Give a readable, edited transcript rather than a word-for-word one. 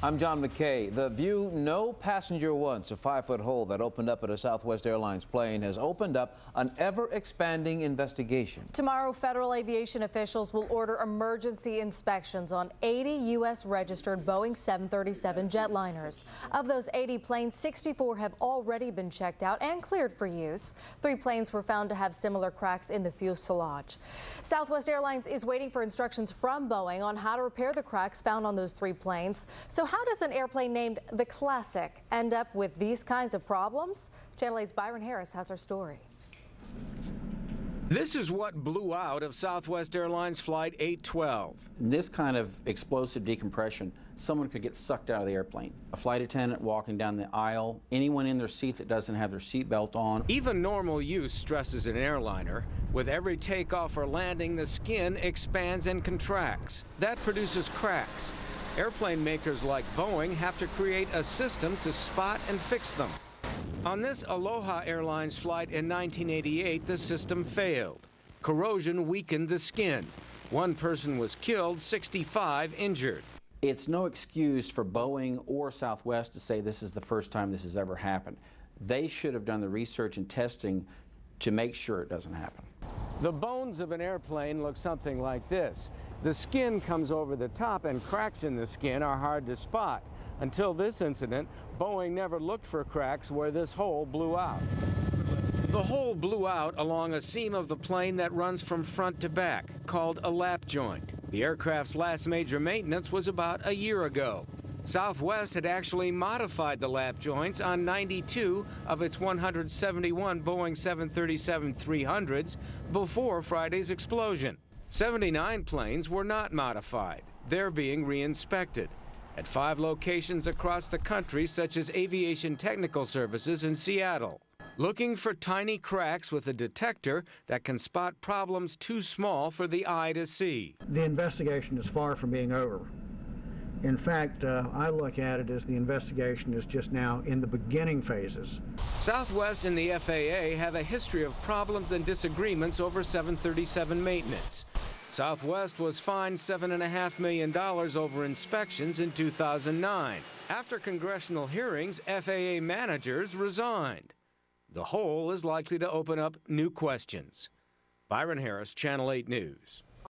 I'm John McKay. The view no passenger once, a 5-foot hole that opened up at a Southwest Airlines plane, has opened up an ever-expanding investigation. Tomorrow, federal aviation officials will order emergency inspections on 80 U.S. registered Boeing 737 jetliners. Of those 80 planes, 64 have already been checked out and cleared for use. 3 planes were found to have similar cracks in the fuselage. Southwest Airlines is waiting for instructions from Boeing on how to repair the cracks found on those 3 planes. So how does an airplane named the Classic end up with these kinds of problems? Channel 8's Byron Harris has our story. This is what blew out of Southwest Airlines Flight 812. In this kind of explosive decompression, someone could get sucked out of the airplane. A flight attendant walking down the aisle, anyone in their seat that doesn't have their seatbelt on. Even normal use stresses an airliner. With every takeoff or landing, the skin expands and contracts. That produces cracks. Airplane makers like Boeing have to create a system to spot and fix them. On this Aloha Airlines flight in 1988, the system failed. Corrosion weakened the skin. 1 person was killed, 65 injured. It's no excuse for Boeing or Southwest to say this is the first time this has ever happened. They should have done the research and testing to make sure it doesn't happen. The bones of an airplane look something like this. The skin comes over the top, and cracks in the skin are hard to spot. Until this incident, Boeing never looked for cracks where this hole blew out. The hole blew out along a seam of the plane that runs from front to back, called a lap joint. The aircraft's last major maintenance was about a year ago. Southwest had actually modified the lap joints on 92 of its 171 Boeing 737-300s before Friday's explosion. 79 planes were not modified. They're being re-inspected at 5 locations across the country, such as Aviation Technical Services in Seattle, looking for tiny cracks with a detector that can spot problems too small for the eye to see. The investigation is far from being over. In fact, I look at it as the investigation is just now in the beginning phases. Southwest and the FAA have a history of problems and disagreements over 737 maintenance. Southwest was fined $7.5 million over inspections in 2009. After congressional hearings, FAA managers resigned. The hole is likely to open up new questions. Byron Harris, Channel 8 News.